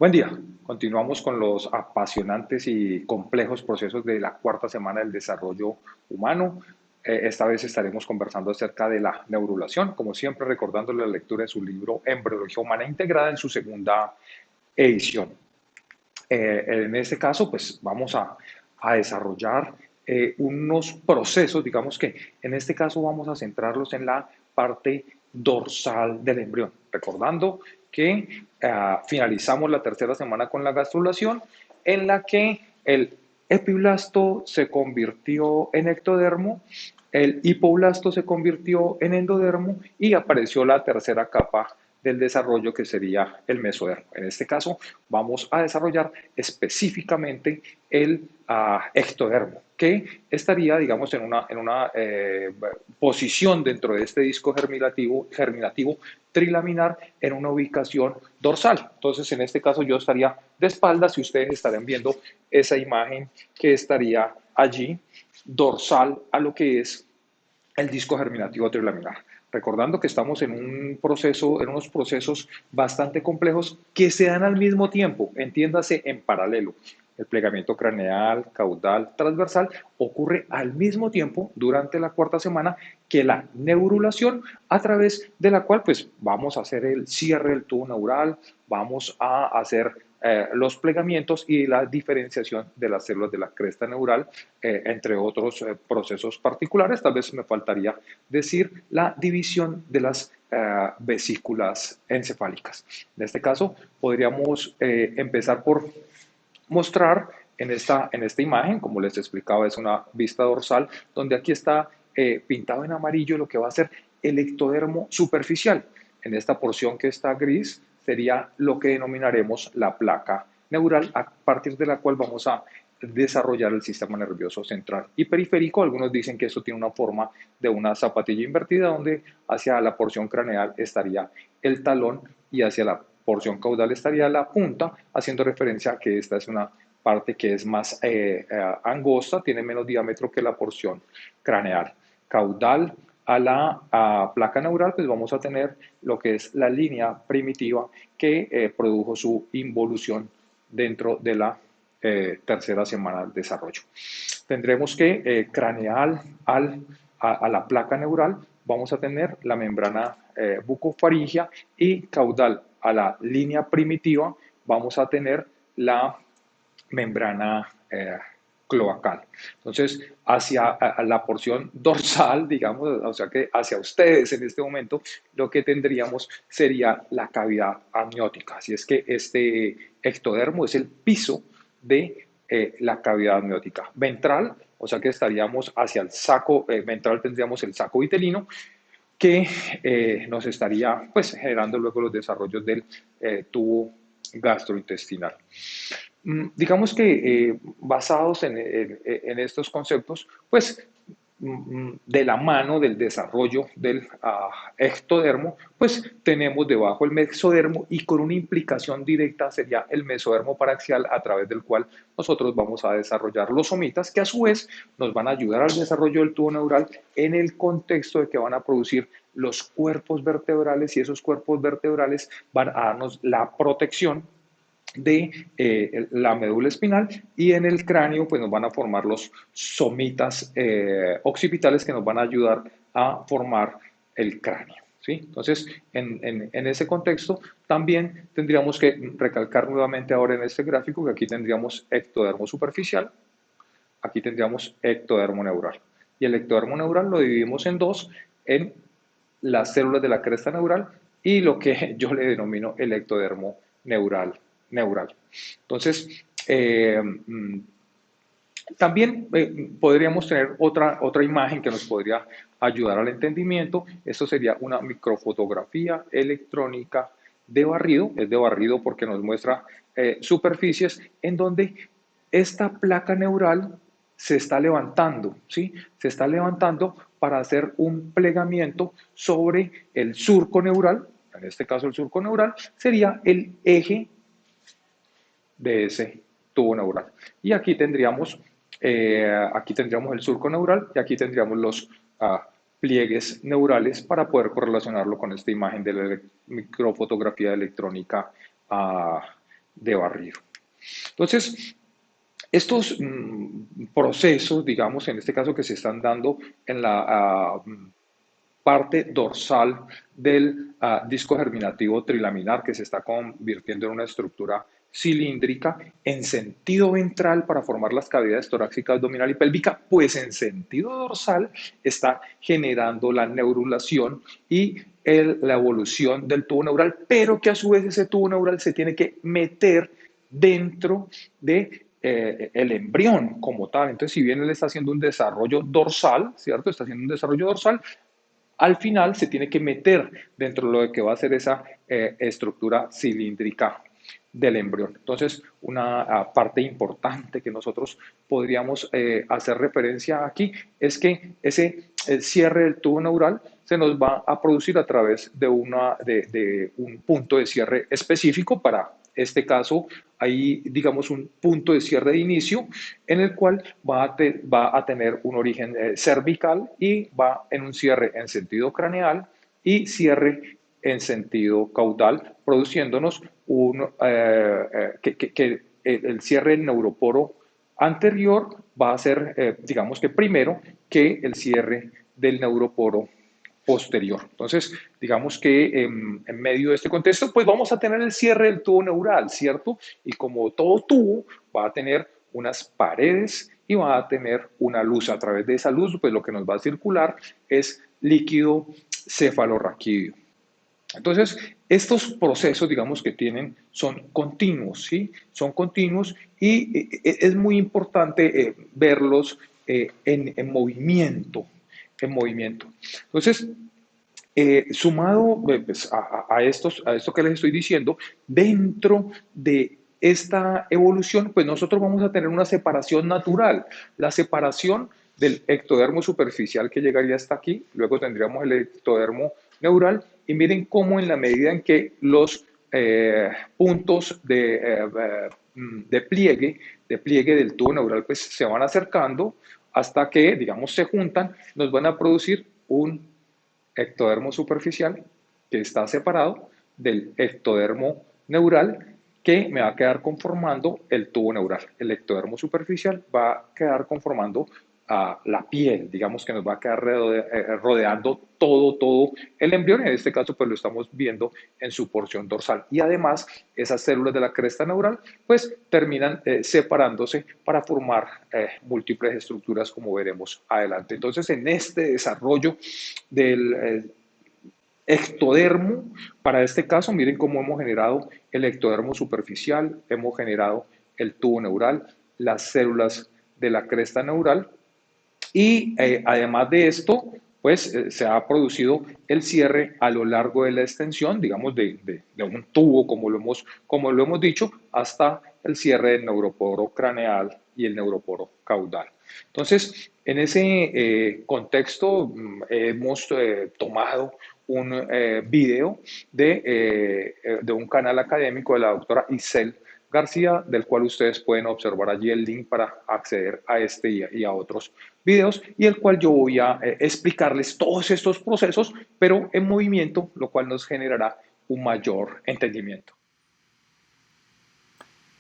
Buen día. Continuamos con los apasionantes y complejos procesos de la cuarta semana del desarrollo humano. Esta vez estaremos conversando acerca de la neurulación, como siempre recordándole la lectura de su libro Embriología Humana Integrada en su segunda edición. En este caso, pues vamos a desarrollar unos procesos, digamos que en este caso vamos a centrarlos en la parte dorsal del embrión, recordando que finalizamos la tercera semana con la gastrulación, en la que el epiblasto se convirtió en ectodermo, el hipoblasto se convirtió en endodermo y apareció la tercera capa del desarrollo que sería el mesodermo. En este caso vamos a desarrollar específicamente el ectodermo, que estaría, digamos, en una posición dentro de este disco germinativo trilaminar en una ubicación dorsal. Entonces, en este caso yo estaría de espaldas y ustedes estarían viendo esa imagen que estaría allí dorsal a lo que es el disco germinativo trilaminar. Recordando que estamos en un proceso, en unos procesos bastante complejos que se dan al mismo tiempo, entiéndase en paralelo. El plegamiento craneal, caudal, transversal ocurre al mismo tiempo durante la cuarta semana que la neurulación, a través de la cual pues vamos a hacer el cierre del tubo neural, vamos a hacer los plegamientos y la diferenciación de las células de la cresta neural, entre otros procesos particulares. Tal vez me faltaría decir la división de las vesículas encefálicas. En este caso, podríamos empezar por mostrar en esta imagen, como les explicaba, es una vista dorsal, donde aquí está pintado en amarillo lo que va a ser el ectodermo superficial. En esta porción que está gris sería lo que denominaremos la placa neural, a partir de la cual vamos a desarrollar el sistema nervioso central y periférico. Algunos dicen que esto tiene una forma de una zapatilla invertida, donde hacia la porción craneal estaría el talón y hacia la porción caudal estaría la punta, haciendo referencia a que esta es una parte que es más angosta, tiene menos diámetro que la porción craneal. Caudal a la placa neural, pues vamos a tener lo que es la línea primitiva que produjo su involución dentro de la tercera semana del desarrollo. Tendremos que craneal a la placa neural vamos a tener la membrana bucofaringia, y caudal a la línea primitiva vamos a tener la membrana cloacal. Entonces, hacia la porción dorsal, digamos, o sea que hacia ustedes en este momento, lo que tendríamos sería la cavidad amniótica. Así es que este ectodermo es el piso de la cavidad amniótica. Ventral, o sea que estaríamos hacia el saco ventral, tendríamos el saco vitelino, que nos estaría pues generando luego los desarrollos del tubo gastrointestinal. Digamos que basados en estos conceptos, pues de la mano del desarrollo del ectodermo, pues tenemos debajo el mesodermo, y con una implicación directa sería el mesodermo paraxial, a través del cual nosotros vamos a desarrollar los somitas, que a su vez nos van a ayudar al desarrollo del tubo neural en el contexto de que van a producir los cuerpos vertebrales, y esos cuerpos vertebrales van a darnos la protección de la médula espinal, y en el cráneo pues nos van a formar los somitas occipitales, que nos van a ayudar a formar el cráneo. ¿Sí? Entonces, en ese contexto, también tendríamos que recalcar nuevamente ahora en este gráfico que aquí tendríamos ectodermo superficial, aquí tendríamos ectodermo neural. Y el ectodermo neural lo dividimos en dos, en las células de la cresta neural y lo que yo le denomino el ectodermo neural. Entonces, también podríamos tener otra imagen que nos podría ayudar al entendimiento. Esto sería una microfotografía electrónica de barrido. Es de barrido porque nos muestra superficies en donde esta placa neural se está levantando, ¿sí? Se está levantando para hacer un plegamiento sobre el surco neural. En este caso, el surco neural sería el eje de ese tubo neural. Y aquí tendríamos el surco neural, y aquí tendríamos los pliegues neurales, para poder correlacionarlo con esta imagen de la microfotografía electrónica de barrido. Entonces, estos procesos, digamos, en este caso que se están dando en la parte dorsal del disco germinativo trilaminar que se está convirtiendo en una estructura cilíndrica en sentido ventral para formar las cavidades torácica, abdominal y pélvica, pues en sentido dorsal está generando la neurulación y la evolución del tubo neural, pero que a su vez ese tubo neural se tiene que meter dentro de el embrión como tal. Entonces, si bien él está haciendo un desarrollo dorsal, ¿cierto? Está haciendo un desarrollo dorsal, al final se tiene que meter dentro de lo que va a ser esa estructura cilíndrica del embrión. Entonces, una parte importante que nosotros podríamos hacer referencia aquí es que ese cierre del tubo neural se nos va a producir a través de un punto de cierre específico. Para este caso, hay, digamos, un punto de cierre de inicio en el cual va a tener un origen cervical y va en un cierre en sentido craneal y cierre en sentido caudal, produciéndonos que el cierre del neuroporo anterior va a ser, digamos que primero, que el cierre del neuroporo posterior. Entonces, digamos que en medio de este contexto, pues vamos a tener el cierre del tubo neural, ¿cierto? Y como todo tubo, va a tener unas paredes y va a tener una luz. A través de esa luz, pues lo que nos va a circular es líquido cefalorraquídeo. Entonces, estos procesos, digamos, que tienen, son continuos, ¿sí? Son continuos y es muy importante verlos movimiento, en movimiento. Entonces, sumado pues, a esto que les estoy diciendo, dentro de esta evolución, pues nosotros vamos a tener una separación natural. La separación del ectodermo superficial que llegaría hasta aquí, luego tendríamos el ectodermo neural, y miren cómo en la medida en que los puntos de pliegue del tubo neural pues se van acercando hasta que, digamos, se juntan, nos van a producir un ectodermo superficial que está separado del ectodermo neural que me va a quedar conformando el tubo neural. El ectodermo superficial va a quedar conformando la piel, digamos que nos va a quedar rodeando todo el embrión. En este caso, pues lo estamos viendo en su porción dorsal. Y además, esas células de la cresta neural, pues terminan separándose para formar múltiples estructuras, como veremos adelante. Entonces, en este desarrollo del ectodermo, para este caso, miren cómo hemos generado el ectodermo superficial, hemos generado el tubo neural, las células de la cresta neural y además de esto, pues se ha producido el cierre a lo largo de la extensión, digamos, de un tubo, como lo hemos dicho, hasta el cierre del neuroporo craneal y el neuroporo caudal. Entonces, en ese contexto hemos tomado un video de un canal académico de la doctora Isel García, del cual ustedes pueden observar allí el link para acceder a este y a otros videos, y el cual yo voy a explicarles todos estos procesos, pero en movimiento, lo cual nos generará un mayor entendimiento.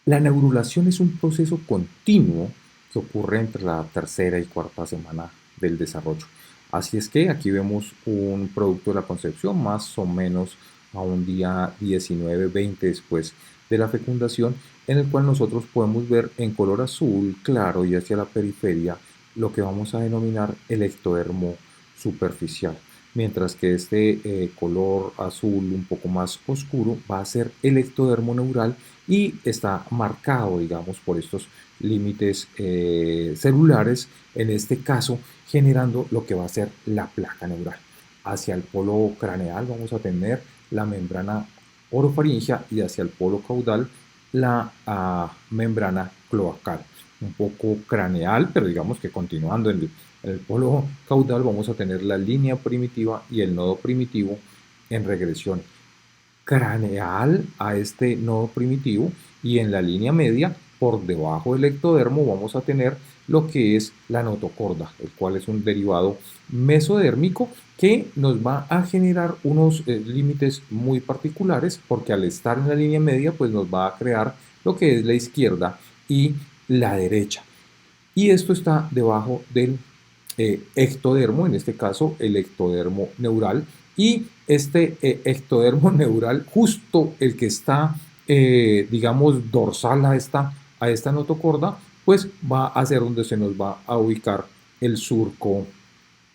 La neurulación es un proceso continuo que ocurre entre la tercera y cuarta semana del desarrollo. Así es que aquí vemos un producto de la concepción más o menos a un día 19-20 después de la fecundación, en el cual nosotros podemos ver en color azul claro y hacia la periferia lo que vamos a denominar el ectodermo superficial, mientras que este color azul un poco más oscuro va a ser el ectodermo neural y está marcado, digamos, por estos límites celulares, en este caso generando lo que va a ser la placa neural. Hacia el polo craneal vamos a tener la membrana orofaringea y hacia el polo caudal la membrana cloacal. Un poco craneal, pero digamos que continuando en el polo caudal vamos a tener la línea primitiva y el nodo primitivo en regresión craneal a este nodo primitivo y en la línea media por debajo del ectodermo vamos a tener lo que es la notocorda, el cual es un derivado mesodérmico que nos va a generar unos límites muy particulares, porque al estar en la línea media pues nos va a crear lo que es la izquierda y la derecha. Y esto está debajo del ectodermo, en este caso el ectodermo neural, y este ectodermo neural, justo el que está, digamos, dorsal a esta notocorda, pues va a ser donde se nos va a ubicar el surco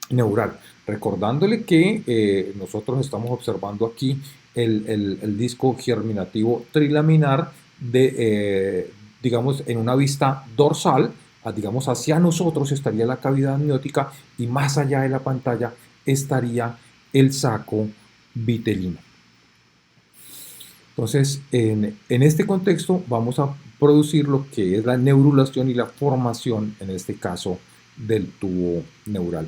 neural. Recordándole que nosotros estamos observando aquí el disco germinativo trilaminar digamos, en una vista dorsal, digamos, hacia nosotros estaría la cavidad amniótica y más allá de la pantalla estaría el saco vitelino. Entonces, en este contexto vamos a producir lo que es la neurulación y la formación, en este caso, del tubo neural.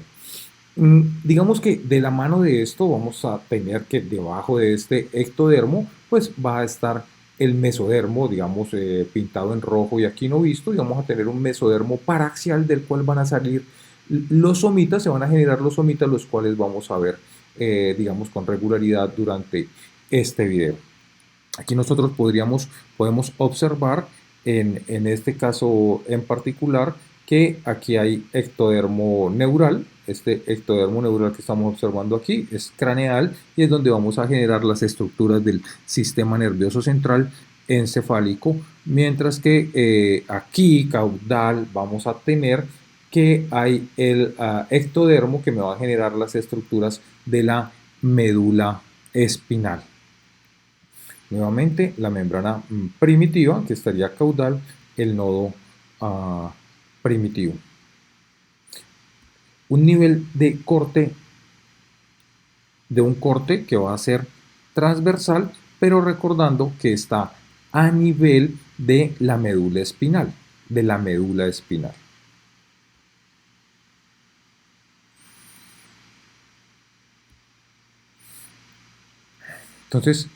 Digamos que de la mano de esto vamos a tener que debajo de este ectodermo pues va a estar el mesodermo, digamos, pintado en rojo y aquí no visto, y vamos a tener un mesodermo paraxial del cual van a salir los somitas, se van a generar los somitas, los cuales vamos a ver, digamos, con regularidad durante este video. Aquí nosotros podemos observar en este caso en particular que aquí hay ectodermo neural. Este ectodermo neural que estamos observando aquí es craneal y es donde vamos a generar las estructuras del sistema nervioso central encefálico, mientras que aquí caudal vamos a tener que hay el ectodermo que me va a generar las estructuras de la médula espinal. Nuevamente la membrana primitiva, que estaría caudal, el nodo primitivo. Un nivel de corte, de un corte que va a ser transversal, pero recordando que está a nivel de la médula espinal, Entonces,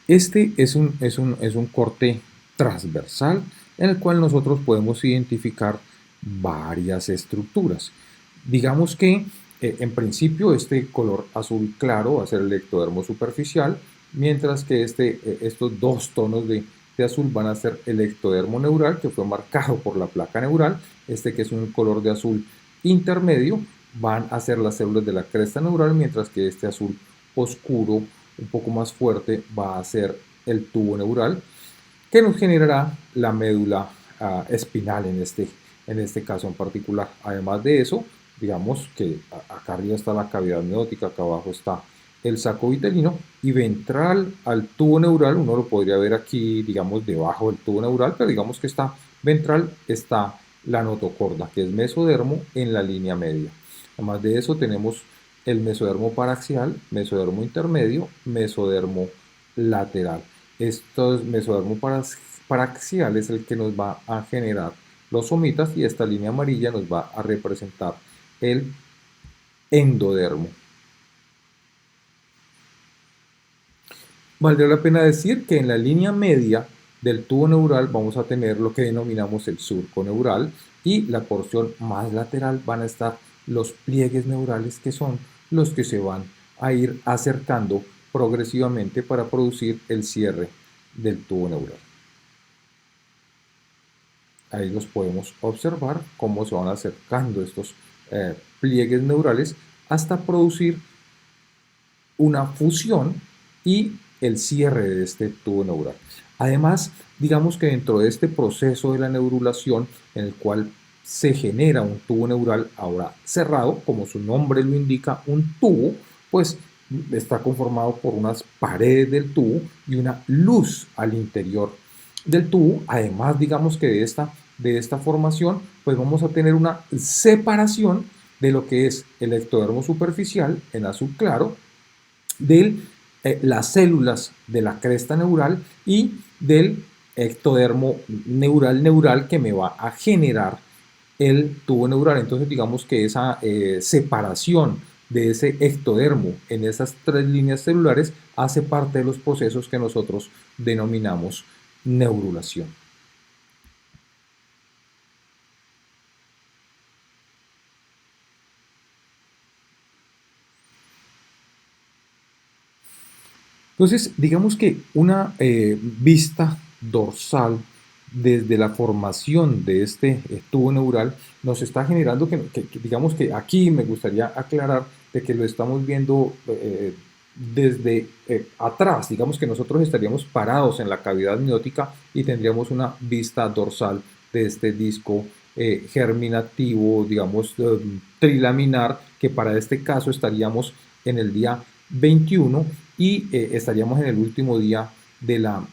este es un corte transversal en el cual nosotros podemos identificar varias estructuras. Digamos que en principio este color azul claro va a ser el ectodermo superficial, mientras que estos dos tonos de azul van a ser el ectodermo neural, que fue marcado por la placa neural. Este, que es un color de azul intermedio, van a ser las células de la cresta neural, mientras que este azul oscuro un poco más fuerte va a ser el tubo neural, que nos generará la médula espinal en este caso en particular. Además de eso, digamos que acá arriba está la cavidad amniótica, acá abajo está el saco vitelino, y ventral al tubo neural, uno lo podría ver aquí, digamos, debajo del tubo neural, pero digamos que está ventral, está la notocorda, que es mesodermo en la línea media. Además de eso tenemos el mesodermo paraxial, mesodermo intermedio, mesodermo lateral. Estos mesodermo paraxial es el que nos va a generar los somitas, y esta línea amarilla nos va a representar el endodermo. Valdría la pena decir que en la línea media del tubo neural vamos a tener lo que denominamos el surco neural, y la porción más lateral van a estar los pliegues neurales, que son los que se van a ir acercando progresivamente para producir el cierre del tubo neural. Ahí los podemos observar cómo se van acercando estos pliegues neurales hasta producir una fusión y el cierre de este tubo neural. Además, digamos que dentro de este proceso de la neurulación, en el cual se genera un tubo neural ahora cerrado, como su nombre lo indica, un tubo, pues está conformado por unas paredes del tubo y una luz al interior del tubo. Además, digamos que de esta formación, pues vamos a tener una separación de lo que es el ectodermo superficial en azul claro, de las células de la cresta neural y del ectodermo neural que me va a generar el tubo neural. Entonces digamos que esa separación de ese ectodermo en esas tres líneas celulares hace parte de los procesos que nosotros denominamos neurulación. Entonces, digamos que una vista dorsal desde la formación de este tubo neural nos está generando digamos que aquí me gustaría aclarar de que lo estamos viendo desde atrás, digamos que nosotros estaríamos parados en la cavidad amniótica y tendríamos una vista dorsal de este disco germinativo, digamos, trilaminar, que para este caso estaríamos en el día 21 y estaríamos en el último día de la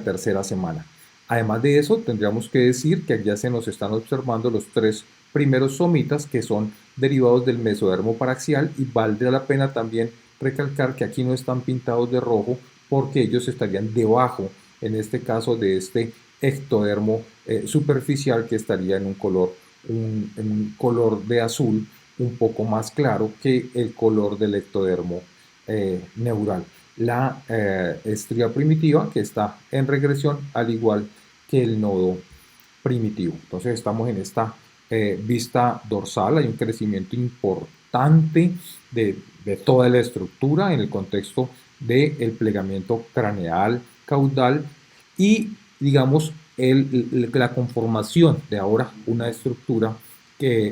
tercera semana. Además de eso, tendríamos que decir que ya se nos están observando los tres primeros somitas que son derivados del mesodermo paraxial, y valdría la pena también recalcar que aquí no están pintados de rojo porque ellos estarían debajo, en este caso, de este ectodermo superficial, que estaría en en un color de azul un poco más claro que el color del ectodermo neural. La estría primitiva, que está en regresión, al igual que el nodo primitivo. Entonces estamos en esta vista dorsal, hay un crecimiento importante de toda la estructura en el contexto del plegamiento craneal, caudal y, digamos, la conformación de ahora una estructura,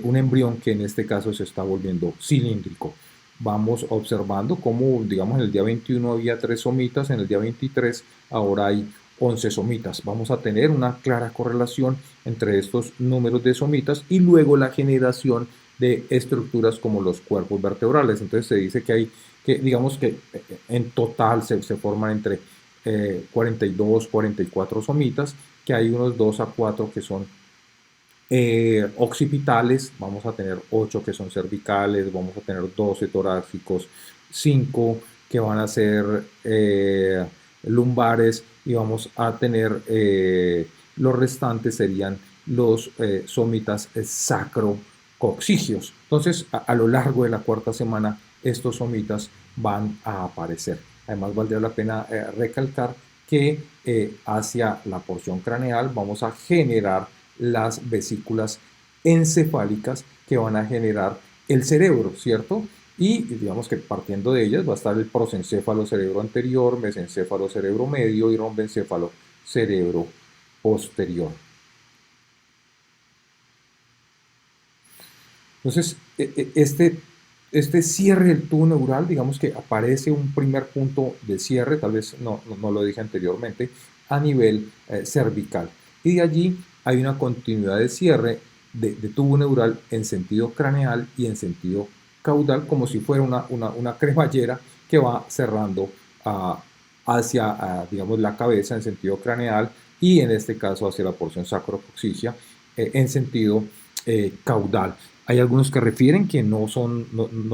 un embrión que en este caso se está volviendo cilíndrico. Vamos observando cómo, digamos, en el día 21 había 3 somitas, en el día 23 ahora hay 11 somitas. Vamos a tener una clara correlación entre estos números de somitas y luego la generación de estructuras como los cuerpos vertebrales. Entonces se dice que hay, que digamos que en total se forman entre 42, 44 somitas, que hay unos 2 a 4 que son occipitales, vamos a tener 8 que son cervicales, vamos a tener 12 torácicos, 5 que van a ser lumbares, y vamos a tener los restantes serían los somitas sacrocoxigios. Entonces, a lo largo de la cuarta semana, estos somitas van a aparecer. Además, valdría la pena recalcar que hacia la porción craneal vamos a generar las vesículas encefálicas que van a generar el cerebro, ¿cierto? Y digamos que partiendo de ellas va a estar el prosencéfalo cerebro anterior, mesencéfalo cerebro medio y rombencéfalo cerebro posterior. Entonces, este cierre del tubo neural, digamos que aparece un primer punto de cierre, tal vez no lo dije anteriormente, a nivel cervical. Y de allí hay una continuidad de cierre de tubo neural en sentido craneal y en sentido caudal, como si fuera una cremallera que va cerrando hacia, digamos, la cabeza en sentido craneal, y en este caso hacia la porción sacrocoxigia en sentido caudal. Hay algunos que refieren que no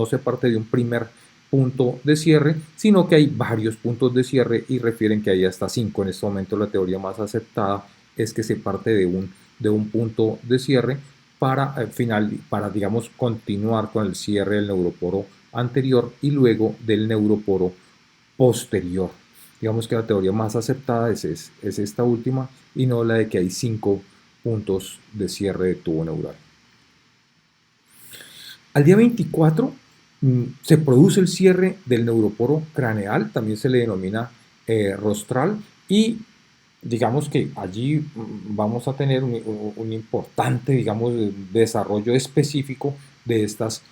se parte de un primer punto de cierre, sino que hay varios puntos de cierre, y refieren que hay hasta 5. En este momento la teoría más aceptada es que se parte de un punto de cierre para, digamos, continuar con el cierre del neuroporo anterior y luego del neuroporo posterior. Digamos que la teoría más aceptada es esta última, y no la de que hay 5 puntos de cierre de tubo neural. Al día 24 se produce el cierre del neuroporo craneal, también se le denomina rostral, y digamos que allí vamos a tener un importante, digamos, desarrollo específico de estas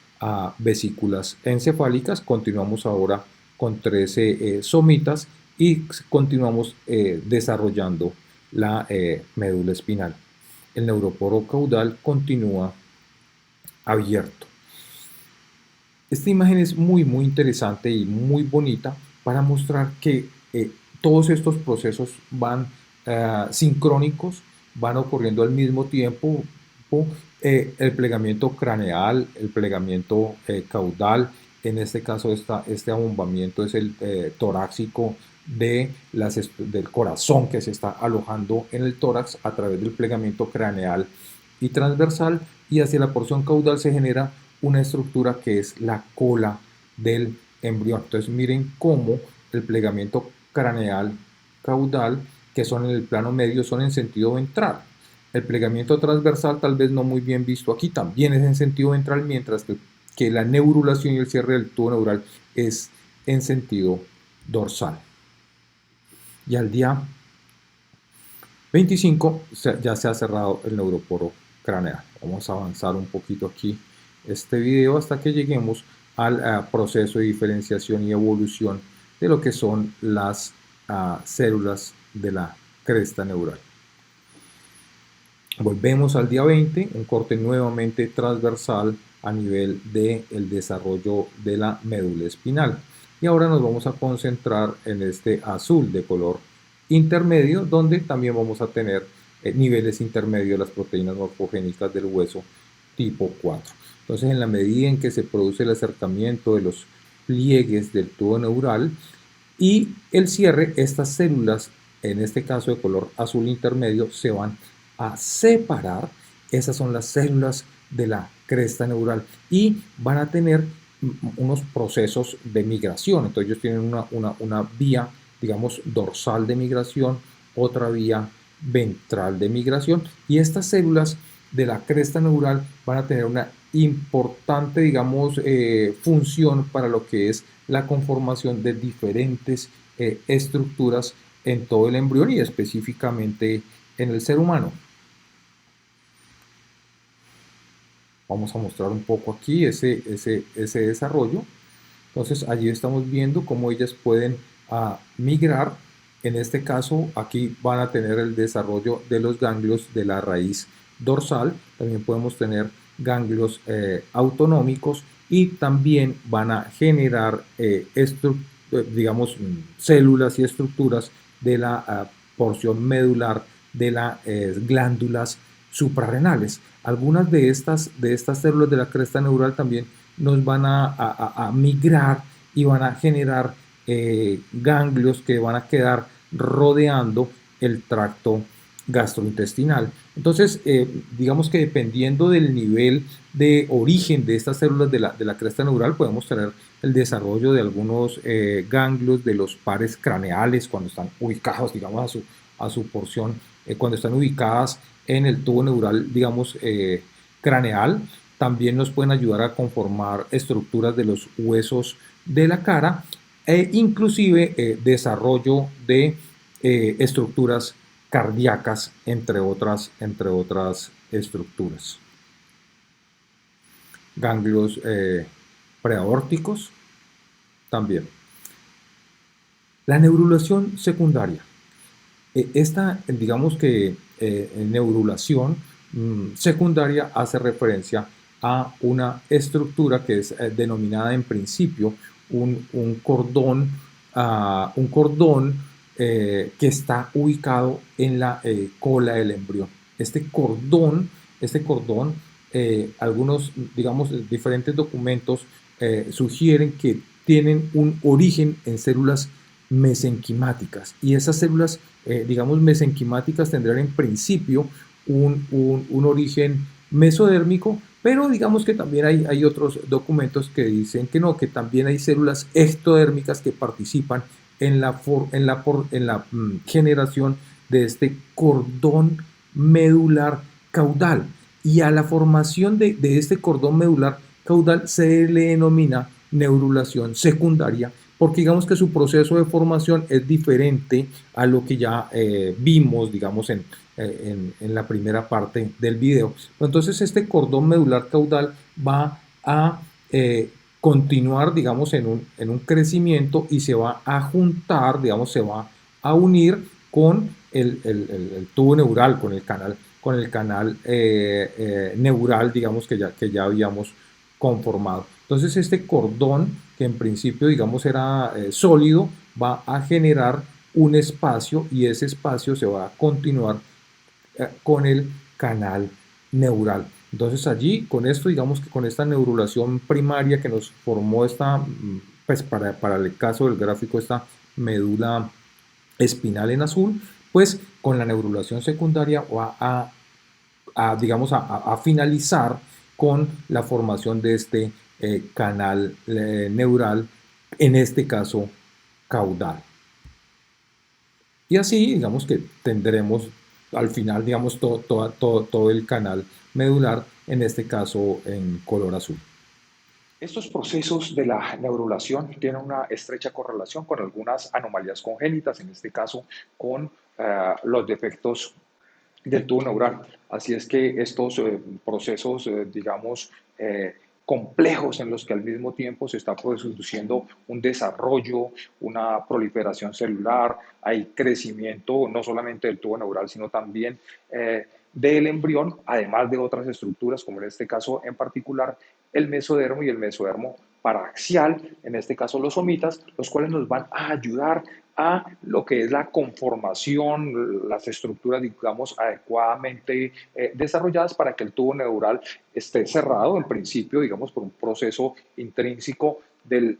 vesículas encefálicas. Continuamos ahora con 13 somitas y continuamos desarrollando la médula espinal. El neuroporo caudal continúa abierto. Esta imagen es muy interesante y muy bonita para mostrar que todos estos procesos van sincrónicos, van ocurriendo al mismo tiempo. El plegamiento craneal, el plegamiento caudal, en este caso este abombamiento es el torácico del corazón, que se está alojando en el tórax a través del plegamiento craneal y transversal, y hacia la porción caudal se genera una estructura que es la cola del embrión. Entonces miren cómo el plegamiento craneal, caudal, que son en el plano medio, son en sentido ventral. El plegamiento transversal, tal vez no muy bien visto aquí, también es en sentido ventral, mientras que la neurulación y el cierre del tubo neural es en sentido dorsal. y al día 25 ya se ha cerrado el neuroporo craneal. Vamos a avanzar un poquito aquí este video hasta que lleguemos al proceso de diferenciación y evolución de lo que son las células de la cresta neural. Volvemos al día 20, un corte nuevamente transversal a nivel del desarrollo de la médula espinal. Y ahora nos vamos a concentrar en este azul de color intermedio, donde también vamos a tener niveles intermedios de las proteínas morfogénicas del hueso tipo 4. Entonces, en la medida en que se produce el acercamiento de los pliegues del tubo neural y el cierre, estas células, en este caso de color azul intermedio, se van a separar. Esas son las células de la cresta neural y van a tener unos procesos de migración. Entonces ellos tienen una vía, digamos, dorsal de migración, otra vía ventral de migración, y estas células de la cresta neural van a tener una importante, digamos, función para lo que es la conformación de diferentes estructuras en todo el embrión y específicamente en el ser humano. Vamos a mostrar un poco aquí ese desarrollo. Entonces allí estamos viendo cómo ellas pueden migrar. En este caso aquí van a tener el desarrollo de los ganglios de la raíz dorsal. También podemos tener ganglios autonómicos y también van a generar digamos, células y estructuras de la porción medular de las glándulas suprarrenales. Algunas de estas células de la cresta neural también nos van a migrar y van a generar ganglios que van a quedar rodeando el tracto gastrointestinal. Entonces, digamos que dependiendo del nivel de origen de estas células de la cresta neural, podemos tener el desarrollo de algunos ganglios de los pares craneales cuando están ubicados, digamos, a su porción, cuando están ubicadas en el tubo neural, digamos, craneal. También nos pueden ayudar a conformar estructuras de los huesos de la cara e inclusive desarrollo de estructuras cardíacas, entre otras estructuras. Ganglios preaórticos también. La neurulación secundaria. Esta, digamos que neurulación secundaria hace referencia a una estructura que es denominada en principio un cordón que está ubicado en la cola del embrión. Este cordón, algunos, digamos, diferentes documentos sugieren que tienen un origen en células mesenquimáticas, y esas células, digamos, mesenquimáticas tendrán en principio un origen mesodérmico, pero digamos que también hay otros documentos que dicen que no, que también hay células ectodérmicas que participan en la generación de este cordón medular caudal, y a la formación de este cordón medular caudal se le denomina neurulación secundaria, porque digamos que su proceso de formación es diferente a lo que ya vimos, digamos, en la primera parte del video. Entonces este cordón medular caudal va a continuar, digamos, en un crecimiento y se va a juntar, digamos, se va a unir con el tubo neural, con el canal neural, digamos, que ya habíamos conformado. Entonces este cordón, que en principio, digamos, era sólido, va a generar un espacio, y ese espacio se va a continuar con el canal neural. Entonces allí, con esto, digamos que con esta neurulación primaria que nos formó esta, pues para el caso del gráfico, esta médula espinal en azul, pues con la neurulación secundaria va digamos, a finalizar con la formación de este canal neural, en este caso caudal. Y así, digamos que tendremos al final, digamos, todo el canal medular, en este caso en color azul. Estos procesos de la neurulación tienen una estrecha correlación con algunas anomalías congénitas, en este caso con los defectos del tubo neural. Así es que estos procesos, digamos, complejos en los que al mismo tiempo se está produciendo un desarrollo, una proliferación celular, hay crecimiento no solamente del tubo neural, sino también del embrión, además de otras estructuras, como en este caso en particular el mesodermo y el mesodermo paraxial, en este caso los somitas, los cuales nos van a ayudar a lo que es la conformación, las estructuras, digamos, adecuadamente desarrolladas para que el tubo neural esté cerrado en principio, digamos, por un proceso intrínseco del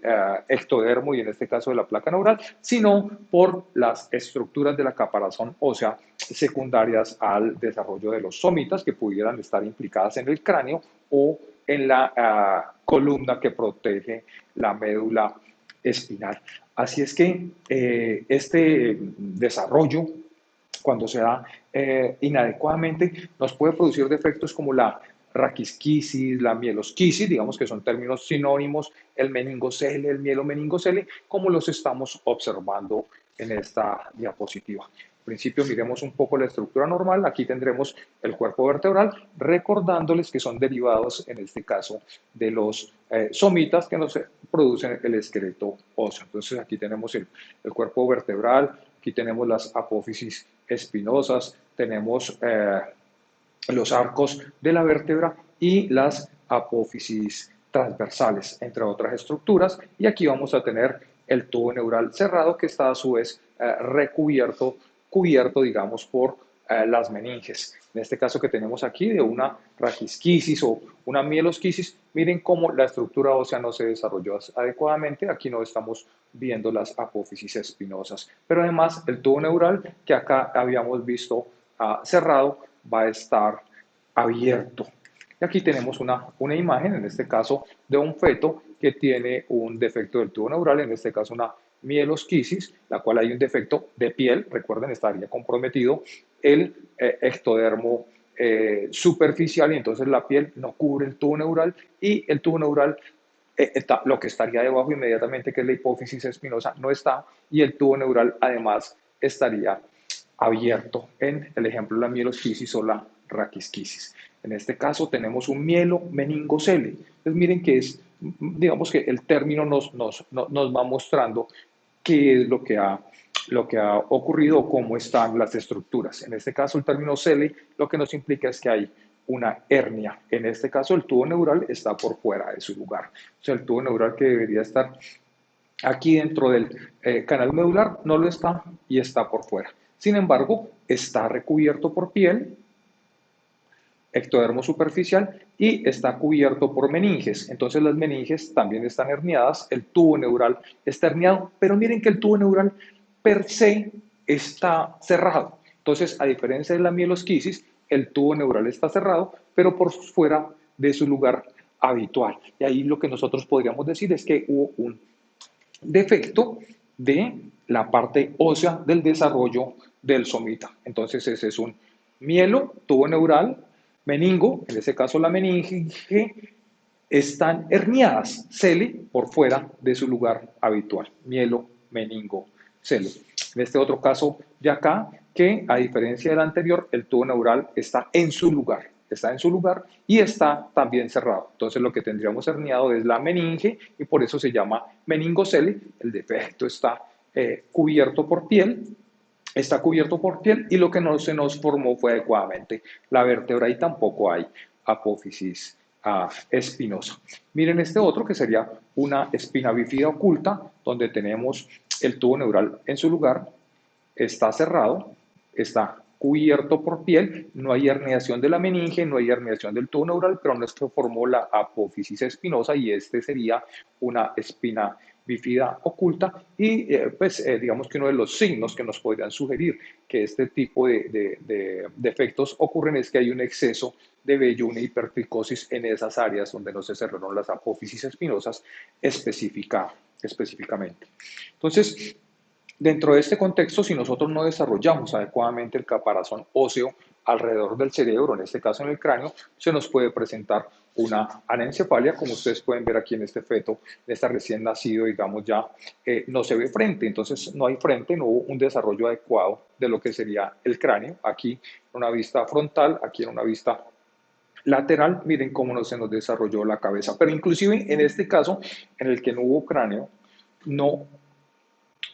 ectodermo y en este caso de la placa neural, sino por las estructuras de la caparazón ósea secundarias al desarrollo de los somitas que pudieran estar implicadas en el cráneo o en la columna que protege la médula espinal. Así es que este desarrollo, cuando se da inadecuadamente, nos puede producir defectos como la raquisquisis, la mielosquisis, digamos que son términos sinónimos, el meningocele, el mielomeningocele, como los estamos observando en esta diapositiva. En principio, miremos un poco la estructura normal. Aquí tendremos el cuerpo vertebral, recordándoles que son derivados, en este caso, de los somitas que nos producen el esqueleto óseo. Entonces, aquí tenemos el cuerpo vertebral, aquí tenemos las apófisis espinosas, tenemos los arcos de la vértebra y las apófisis transversales, entre otras estructuras. Y aquí vamos a tener el tubo neural cerrado que está a su vez cubierto, digamos, por las meninges. En este caso que tenemos aquí de una raquisquisis o una mielosquisis, miren cómo la estructura ósea no se desarrolló adecuadamente. Aquí no estamos viendo las apófisis espinosas. Pero además el tubo neural que acá habíamos visto cerrado va a estar abierto. Y aquí tenemos una imagen, en este caso, de un feto que tiene un defecto del tubo neural, en este caso una mielosquisis, la cual hay un defecto de piel, recuerden, estaría comprometido el ectodermo superficial y entonces la piel no cubre el tubo neural y el tubo neural lo que estaría debajo inmediatamente, que es la hipófisis espinosa, no está y el tubo neural además estaría abierto en el ejemplo de la mielosquisis o la raquisquisis. En este caso tenemos un mielo meningocele. Entonces miren que es, digamos que el término nos va mostrando qué es lo que ha ocurrido o cómo están las estructuras. En este caso el término cele lo que nos implica es que hay una hernia. En este caso el tubo neural está por fuera de su lugar. O sea, el tubo neural que debería estar aquí dentro del canal medular no lo está y está por fuera. Sin embargo, está recubierto por piel, ectodermo superficial y está cubierto por meninges. Entonces las meninges también están herniadas, el tubo neural está herniado, pero miren que el tubo neural per se está cerrado. Entonces, a diferencia de la mielosquisis, el tubo neural está cerrado, pero por fuera de su lugar habitual. Y ahí lo que nosotros podríamos decir es que hubo un defecto de la parte ósea del desarrollo del somita. Entonces ese es un mielo, tubo neural, meningo, en este caso la meninge, están herniadas, cele, por fuera de su lugar habitual. Mielo, meningo, cele. En este otro caso de acá, que a diferencia del anterior, el tubo neural está en su lugar y está también cerrado. Entonces lo que tendríamos herniado es la meninge y por eso se llama meningocele. El defecto está cubierto por piel, y lo que no se nos formó fue adecuadamente la vértebra y tampoco hay apófisis espinosa. Miren este otro que sería una espina bífida oculta donde tenemos el tubo neural en su lugar, está cerrado, está cubierto por piel, no hay herniación de la meninge, no hay herniación del tubo neural, pero no es que formó la apófisis espinosa y este sería una espina bífida oculta y digamos que uno de los signos que nos podrían sugerir que este tipo de defectos ocurren es que hay un exceso de vello, una hipertricosis en esas áreas donde no se cerraron las apófisis espinosas específicamente. Entonces, dentro de este contexto, si nosotros no desarrollamos adecuadamente el caparazón óseo alrededor del cerebro, en este caso en el cráneo, se nos puede presentar una anencefalia, como ustedes pueden ver aquí en este feto, este recién nacido, digamos ya, no se ve frente, entonces no hay frente, no hubo un desarrollo adecuado de lo que sería el cráneo, aquí en una vista frontal, aquí en una vista lateral, miren cómo no se nos desarrolló la cabeza, pero inclusive en este caso, en el que no hubo cráneo, no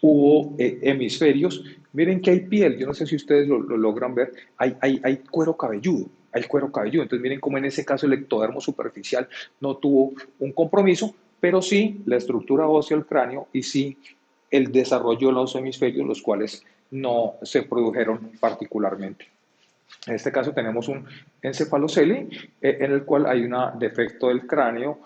hubo hemisferios, miren que hay piel, yo no sé si ustedes lo logran ver, hay cuero cabelludo, hay cuero cabelludo, entonces miren cómo en ese caso el ectodermo superficial no tuvo un compromiso, pero sí la estructura ósea del cráneo y sí el desarrollo de los hemisferios, los cuales no se produjeron particularmente. En este caso tenemos un encefalocele en el cual hay un defecto del cráneo,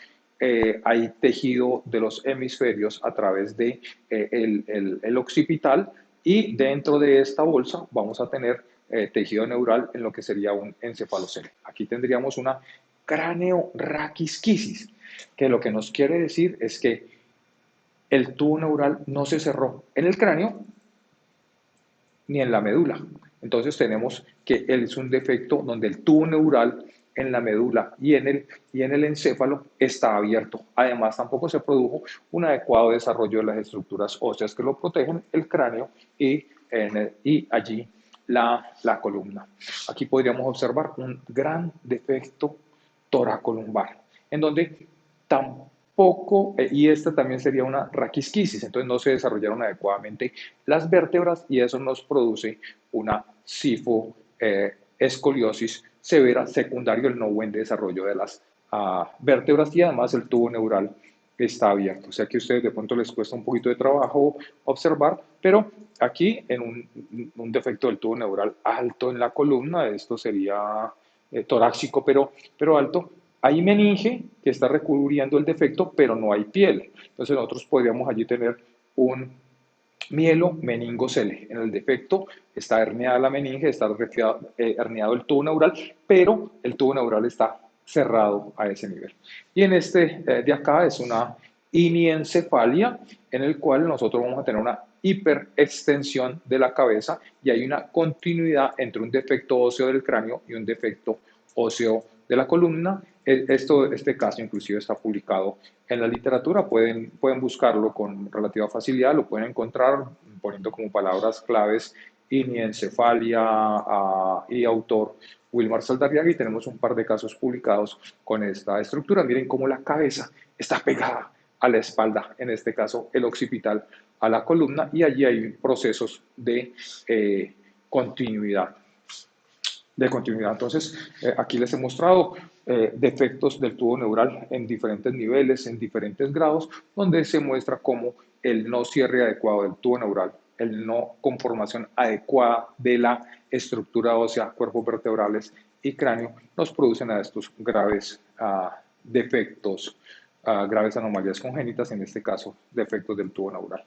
hay tejido de los hemisferios a través de el occipital y dentro de esta bolsa vamos a tener tejido neural en lo que sería un encefalocele. Aquí tendríamos una craneoraquisquisis, que lo que nos quiere decir es que el tubo neural no se cerró en el cráneo, ni en la médula. Entonces tenemos que es un defecto donde el tubo neural en la médula y en el encéfalo está abierto. Además, tampoco se produjo un adecuado desarrollo de las estructuras óseas que lo protegen, el cráneo y allí la columna. Aquí podríamos observar un gran defecto toracolumbar, en donde tampoco, y esta también sería una raquisquisis, entonces no se desarrollaron adecuadamente las vértebras y eso nos produce una escoliosis severa secundario al no buen desarrollo de las vértebras y además el tubo neural está abierto. O sea que a ustedes de pronto les cuesta un poquito de trabajo observar, pero aquí en un defecto del tubo neural alto en la columna, esto sería torácico pero alto, hay meninge que está recubriendo el defecto, pero no hay piel. Entonces nosotros podríamos allí tener un mielo meningocele. En el defecto está herniada la meninge, está herniado el tubo neural, pero el tubo neural está cerrado a ese nivel. Y en este de acá es una iniencefalia, en el cual nosotros vamos a tener una hiperextensión de la cabeza y hay una continuidad entre un defecto óseo del cráneo y un defecto óseo de la columna. Este caso inclusive está publicado en la literatura, pueden buscarlo con relativa facilidad, lo pueden encontrar poniendo como palabras claves iniencefalia y autor Wilmar Saldarriaga y tenemos un par de casos publicados con esta estructura. Miren cómo la cabeza está pegada a la espalda, en este caso el occipital a la columna y allí hay procesos de continuidad Entonces, aquí les he mostrado defectos del tubo neural en diferentes niveles, en diferentes grados, donde se muestra cómo el no cierre adecuado del tubo neural, el no conformación adecuada de la estructura ósea, cuerpos vertebrales y cráneo, nos producen a estos graves defectos, graves anomalías congénitas, en este caso, defectos del tubo neural.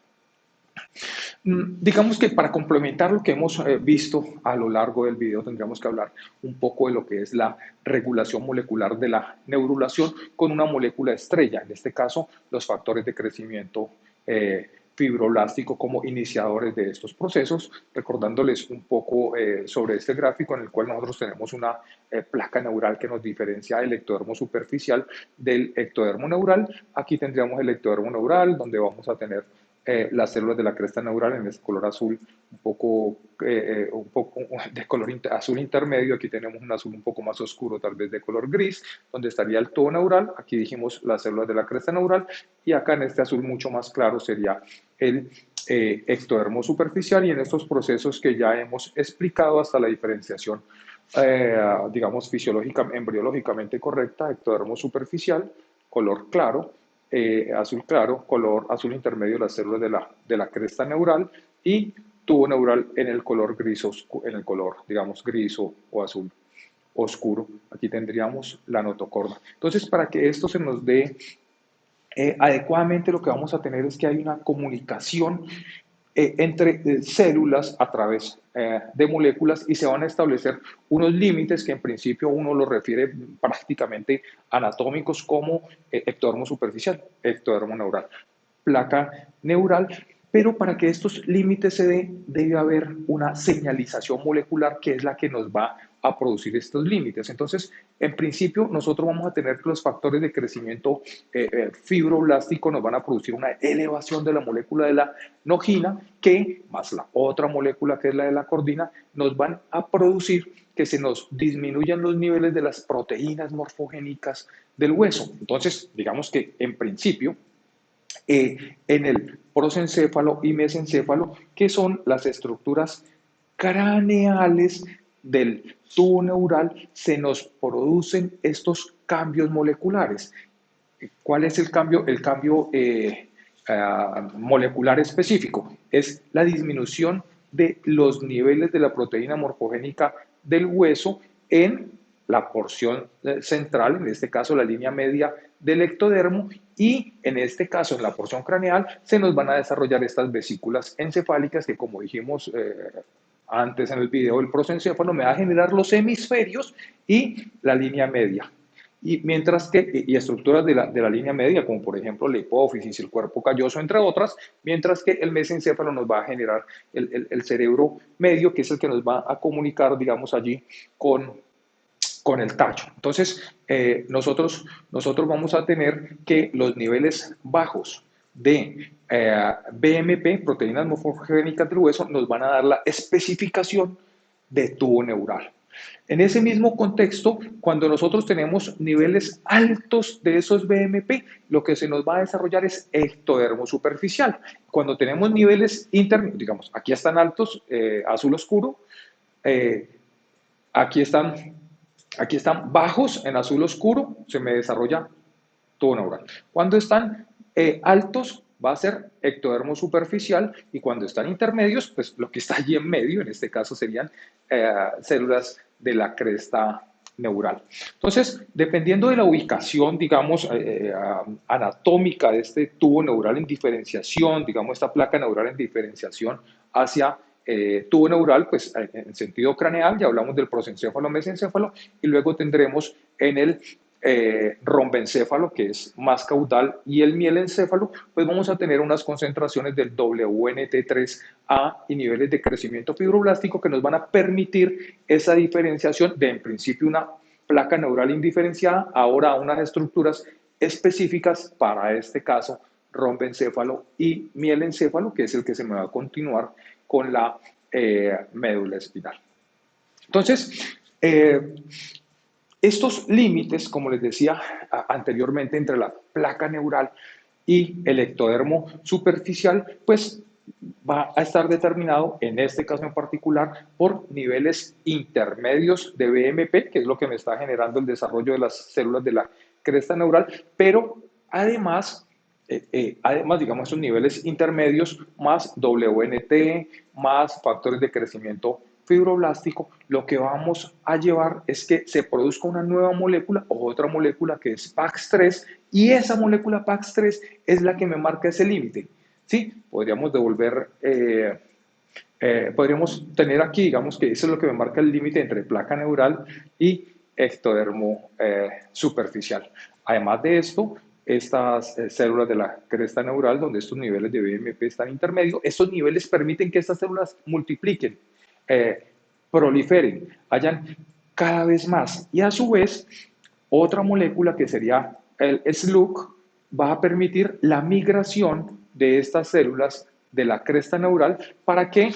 Digamos que para complementar lo que hemos visto a lo largo del video, tendríamos que hablar un poco de lo que es la regulación molecular de la neurulación con una molécula estrella, en este caso los factores de crecimiento fibroblástico como iniciadores de estos procesos, recordándoles un poco sobre este gráfico en el cual nosotros tenemos una placa neural que nos diferencia el ectodermo superficial del ectodermo neural. Aquí tendríamos el ectodermo neural donde vamos a tener las células de la cresta neural en este color azul un poco de color azul intermedio. Aquí tenemos un azul un poco más oscuro, tal vez de color gris, donde estaría el tubo neural. Aquí dijimos las células de la cresta neural y acá en este azul mucho más claro sería el ectodermo superficial y en estos procesos que ya hemos explicado hasta la diferenciación digamos fisiológica, embriológicamente correcta, ectodermo superficial, color claro, azul claro, color azul intermedio las células de la cresta neural y tubo neural en el color gris, en el color, digamos, gris o azul oscuro. Aquí tendríamos la notocorda. Entonces, para que esto se nos dé adecuadamente, lo que vamos a tener es que hay una comunicación entre células a través de moléculas y se van a establecer unos límites que en principio uno los refiere prácticamente anatómicos como ectodermo superficial, ectodermo neural, placa neural, pero para que estos límites se den debe haber una señalización molecular que es la que nos va a producir estos límites. Entonces, en principio, nosotros vamos a tener que los factores de crecimiento fibroblástico nos van a producir una elevación de la molécula de la nogina, que más la otra molécula que es la de la cordina, nos van a producir que se nos disminuyan los niveles de las proteínas morfogénicas del hueso. Entonces, digamos que en principio, en el prosencéfalo y mesencéfalo, que son las estructuras craneales del tubo neural, se nos producen estos cambios moleculares. ¿Cuál es el cambio? El cambio molecular específico es la disminución de los niveles de la proteína morfogénica del hueso en la porción central, en este caso la línea media del ectodermo, y en este caso en la porción craneal se nos van a desarrollar estas vesículas encefálicas que, como dijimos antes en el video del prosencéfalo, me va a generar los hemisferios y la línea media. Y mientras que, y estructuras de la línea media, como por ejemplo la hipófisis, el cuerpo calloso, entre otras, mientras que el mesencéfalo nos va a generar el cerebro medio, que es el que nos va a comunicar, digamos, allí con el tallo. Entonces, nosotros vamos a tener que los niveles bajos de BMP, proteínas morfogénicas del hueso, nos van a dar la especificación de tubo neural. En ese mismo contexto, cuando nosotros tenemos niveles altos de esos BMP, lo que se nos va a desarrollar es ectodermo superficial. Cuando tenemos niveles internos, digamos, aquí están altos, azul oscuro, eh, aquí están bajos en azul oscuro, se me desarrolla tubo neural. Cuando están altos, va a ser ectodermo superficial, y cuando están intermedios, pues lo que está allí en medio, en este caso serían células de la cresta neural. Entonces, dependiendo de la ubicación, digamos, anatómica de este tubo neural en diferenciación, digamos, esta placa neural en diferenciación hacia tubo neural, pues en sentido craneal, ya hablamos del prosencéfalo, mesencéfalo, y luego tendremos en el rombencéfalo, que es más caudal, y el mielencéfalo, pues vamos a tener unas concentraciones del WNT3A y niveles de crecimiento fibroblástico que nos van a permitir esa diferenciación de, en principio, una placa neural indiferenciada, ahora a unas estructuras específicas para este caso, rombencéfalo y mielencéfalo, que es el que se me va a continuar con la médula espinal. Entonces, estos límites, como les decía anteriormente, entre la placa neural y el ectodermo superficial, pues va a estar determinado, en este caso en particular, por niveles intermedios de BMP, que es lo que me está generando el desarrollo de las células de la cresta neural, pero además, digamos, esos niveles intermedios más WNT, más factores de crecimiento fibroblástico, lo que vamos a llevar es que se produzca una nueva molécula o otra molécula que es PAX3, y esa molécula PAX3 es la que me marca ese límite. ¿Sí? Podríamos podríamos tener aquí, digamos que eso es lo que me marca el límite entre placa neural y ectodermo superficial. Además de esto, estas células de la cresta neural, donde estos niveles de BMP están intermedios, estos niveles permiten que estas células multipliquen, proliferen, hayan cada vez más. Y a su vez, otra molécula que sería el SLUC va a permitir la migración de estas células de la cresta neural para que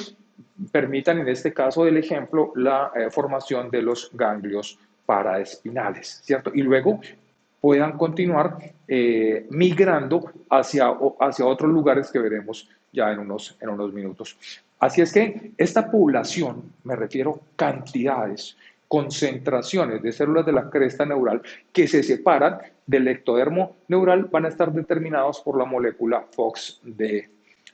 permitan, en este caso del ejemplo, la formación de los ganglios paraespinales, ¿cierto? Y luego puedan continuar migrando hacia otros lugares que veremos ya en unos minutos. Así es que esta población, me refiero cantidades, concentraciones de células de la cresta neural que se separan del ectodermo neural, van a estar determinados por la molécula FOXD3.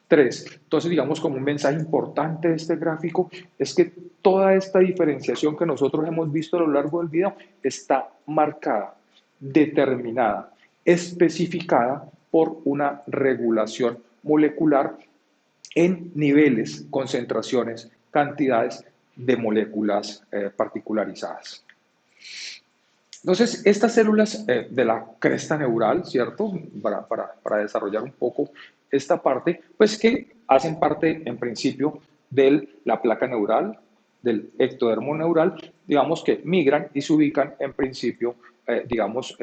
Entonces, digamos, como un mensaje importante de este gráfico es que toda esta diferenciación que nosotros hemos visto a lo largo del video está marcada, determinada, especificada por una regulación molecular en niveles, concentraciones, cantidades de moléculas particularizadas. Entonces, estas células de la cresta neural, ¿cierto? Para desarrollar un poco esta parte, pues que hacen parte, en principio, de la placa neural, del ectodermo neural, digamos que migran y se ubican en principio, digamos,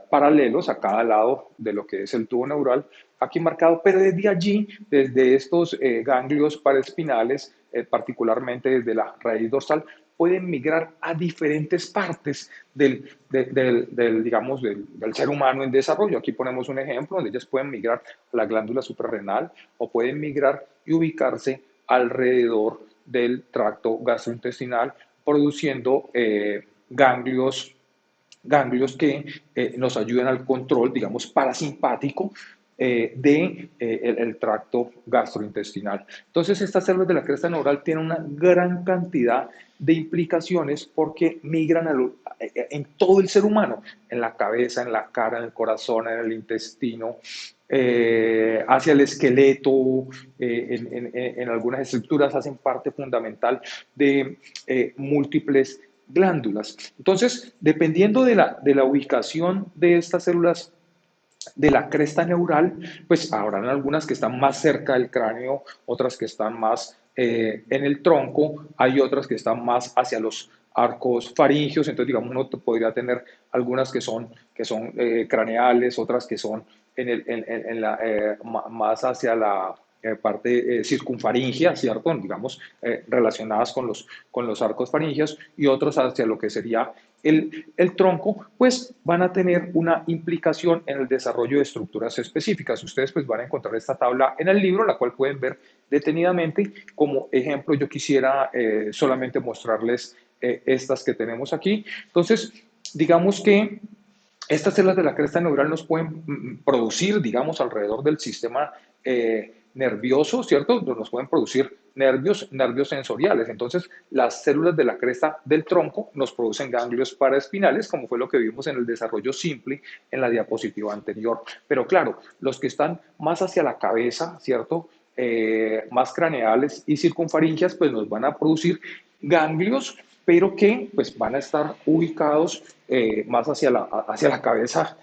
paralelos a cada lado de lo que es el tubo neural, aquí marcado, pero desde allí, desde estos ganglios paraespinales, particularmente desde la raíz dorsal, pueden migrar a diferentes partes digamos, del ser humano en desarrollo. Aquí ponemos un ejemplo donde ellas pueden migrar a la glándula suprarrenal o pueden migrar y ubicarse alrededor del tracto gastrointestinal, produciendo ganglios que nos ayudan al control, digamos, parasimpático del tracto gastrointestinal. Entonces, estas células de la cresta neural tienen una gran cantidad de implicaciones porque migran en todo el ser humano, en la cabeza, en la cara, en el corazón, en el intestino, hacia el esqueleto, en algunas estructuras hacen parte fundamental de múltiples glándulas. Entonces, dependiendo de la ubicación de estas células de la cresta neural, pues habrán algunas que están más cerca del cráneo, otras que están más en el tronco, hay otras que están más hacia los arcos faringios, entonces digamos uno podría tener algunas que son craneales, otras que son más hacia la parte circunfaringea, ¿cierto? Digamos, relacionadas con los arcos faringeos y otros hacia lo que sería el tronco, pues van a tener una implicación en el desarrollo de estructuras específicas. Ustedes pues van a encontrar esta tabla en el libro, la cual pueden ver detenidamente. Como ejemplo, yo quisiera solamente mostrarles estas que tenemos aquí. Entonces, digamos que estas células de la cresta neural nos pueden producir, digamos, alrededor del sistema nervioso, ¿cierto? Nos pueden producir nervios sensoriales. Entonces, las células de la cresta del tronco nos producen ganglios paraespinales, como fue lo que vimos en el desarrollo simple en la diapositiva anterior. Pero claro, los que están más hacia la cabeza, ¿cierto? Más craneales y circunfaringias, pues nos van a producir ganglios, pero que pues van a estar ubicados más hacia la cabeza,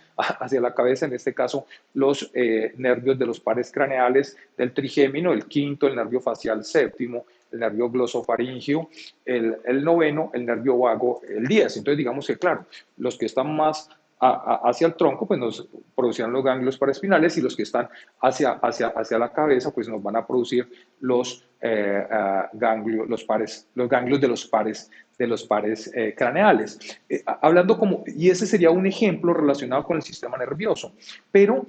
en este caso los nervios de los pares craneales del trigémino, el quinto, el nervio facial séptimo, el nervio glosofaringio, el noveno, el nervio vago, el 10. Entonces digamos que claro, los que están más hacia el tronco, pues nos producirán los ganglios paraespinales y los que están hacia la cabeza, pues nos van a producir los ganglios, los ganglios de los pares craneales. Hablando como, y ese sería un ejemplo relacionado con el sistema nervioso, pero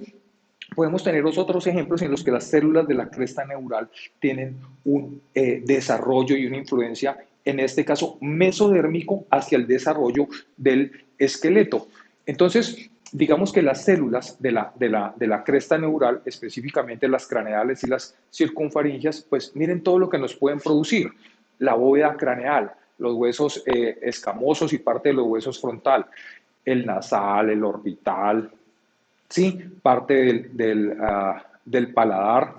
podemos tener otros ejemplos en los que las células de la cresta neural tienen un desarrollo y una influencia, en este caso mesodérmico, hacia el desarrollo del esqueleto. Entonces, digamos que las células de la cresta neural, específicamente las craneales y las circunfaringias, pues miren todo lo que nos pueden producir. La bóveda craneal, los huesos escamosos y parte de los huesos frontal, el nasal, el orbital, ¿sí? Parte del paladar,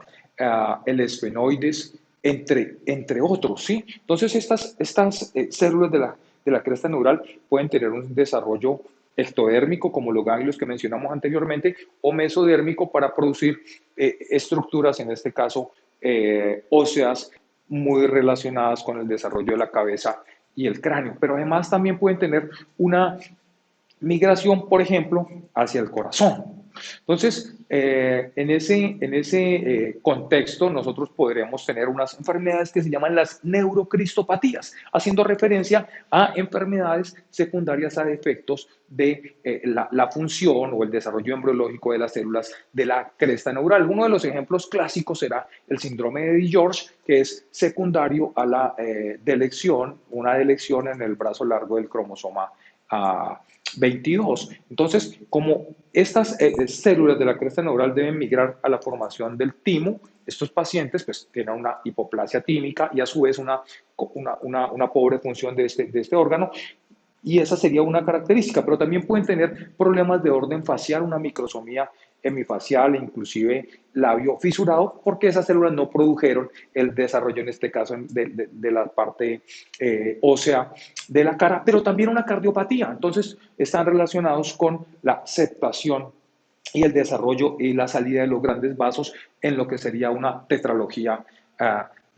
el esfenoides, entre otros, ¿sí? Entonces, estas células de la cresta neural pueden tener un desarrollo ectodérmico, como los ganglios que mencionamos anteriormente, o mesodérmico para producir estructuras, en este caso óseas, muy relacionadas con el desarrollo de la cabeza y el cráneo. Pero además también pueden tener una migración, por ejemplo, hacia el corazón. Entonces, en ese contexto, nosotros podríamos tener unas enfermedades que se llaman las neurocristopatías, haciendo referencia a enfermedades secundarias a defectos de la función o el desarrollo embriológico de las células de la cresta neural. Uno de los ejemplos clásicos será el síndrome de George, que es secundario a la delección, una delección en el brazo largo del cromosoma 22. Entonces, como estas células de la cresta neural deben migrar a la formación del timo, estos pacientes pues tienen una hipoplasia tímica y a su vez una pobre función de este órgano, y esa sería una característica, pero también pueden tener problemas de orden facial, una microsomía hemifacial e inclusive labio fisurado, porque esas células no produjeron el desarrollo, en este caso, de la parte ósea de la cara, pero también una cardiopatía. Entonces, están relacionados con la septación y el desarrollo y la salida de los grandes vasos en lo que sería una tetralogía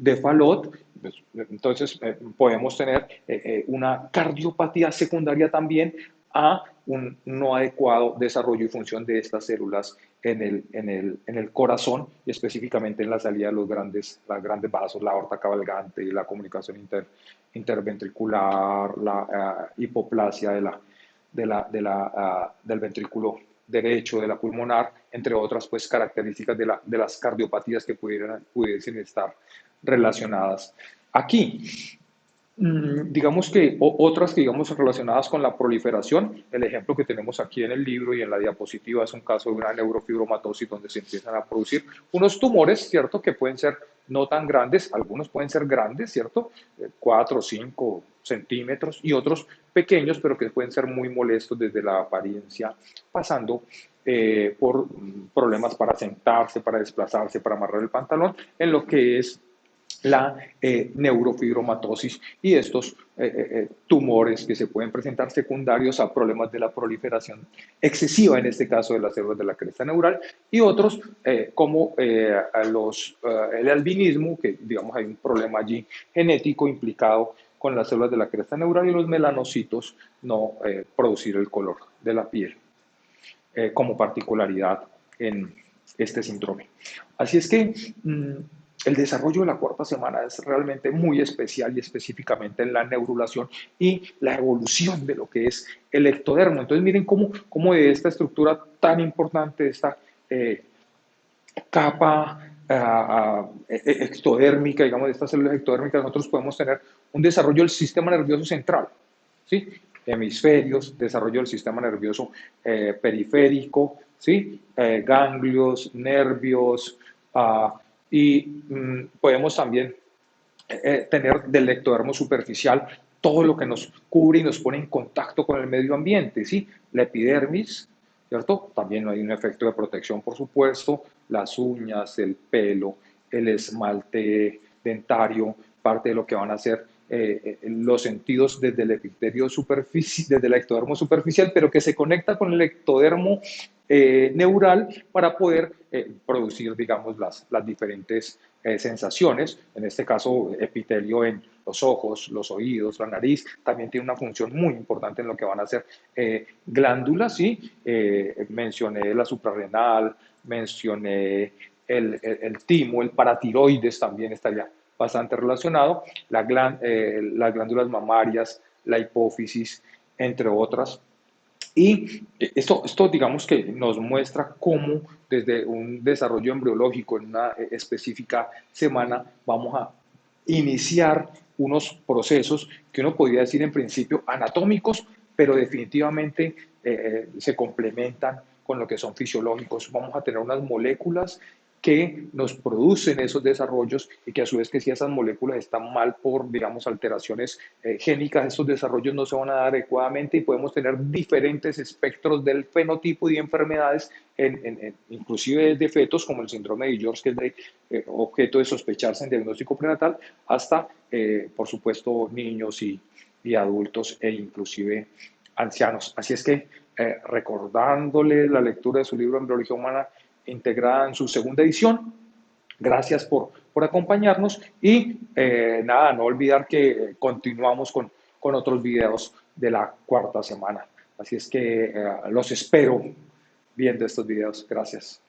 de Fallot, pues, entonces podemos tener una cardiopatía secundaria también a un no adecuado desarrollo y función de estas células en el corazón y específicamente en la salida de las grandes vasos, la aorta cabalgante, la comunicación interventricular, la hipoplasia del ventrículo derecho, de la pulmonar, entre otras pues, características de las cardiopatías que pudiesen estar relacionadas. Aquí, digamos que otras que digamos relacionadas con la proliferación, el ejemplo que tenemos aquí en el libro y en la diapositiva es un caso de una neurofibromatosis donde se empiezan a producir unos tumores, ¿cierto? Que pueden ser no tan grandes, algunos pueden ser grandes, ¿cierto? 4 o 5 centímetros y otros pequeños, pero que pueden ser muy molestos desde la apariencia, pasando por problemas para sentarse, para desplazarse, para amarrar el pantalón, en lo que es la neurofibromatosis y estos tumores que se pueden presentar secundarios a problemas de la proliferación excesiva, en este caso de las células de la cresta neural, y otros como el albinismo, que digamos hay un problema allí genético implicado con las células de la cresta neural y los melanocitos no producir el color de la piel como particularidad en este síndrome. Así es que el desarrollo de la cuarta semana es realmente muy especial y específicamente en la neurulación y la evolución de lo que es el ectodermo. Entonces miren cómo de esta estructura tan importante, esta capa ectodérmica, digamos, de estas células ectodérmicas, nosotros podemos tener un desarrollo del sistema nervioso central, ¿sí? Hemisferios, desarrollo del sistema nervioso periférico, ¿sí? Ganglios, nervios, y podemos también tener del ectodermo superficial todo lo que nos cubre y nos pone en contacto con el medio ambiente, ¿sí? La epidermis, ¿cierto? También hay un efecto de protección, por supuesto, las uñas, el pelo, el esmalte dentario, parte de lo que van a ser los sentidos desde el epitelio superficial, desde el ectodermo superficial, pero que se conecta con el ectodermo neural para poder producir, digamos, las diferentes sensaciones, en este caso epitelio en los ojos, los oídos, la nariz, también tiene una función muy importante en lo que van a ser glándulas, ¿sí? Mencioné la suprarrenal, mencioné el timo, el paratiroides también estaría bastante relacionado, las glándulas mamarias, la hipófisis, entre otras. Y esto digamos que nos muestra cómo desde un desarrollo embriológico en una específica semana vamos a iniciar unos procesos que uno podría decir en principio anatómicos, pero definitivamente se complementan con lo que son fisiológicos. Vamos a tener unas moléculas que nos producen esos desarrollos y que a su vez que si esas moléculas están mal por, digamos, alteraciones génicas, estos desarrollos no se van a dar adecuadamente y podemos tener diferentes espectros del fenotipo y de enfermedades, inclusive de fetos, como el síndrome de George, que es de, objeto de sospecharse en diagnóstico prenatal, hasta, por supuesto, niños y adultos e inclusive ancianos. Así es que, recordándole la lectura de su libro Embriología Humana, integrada en su segunda edición. Gracias por acompañarnos y nada, no olvidar que continuamos con otros videos de la cuarta semana. Así es que los espero viendo estos videos. Gracias.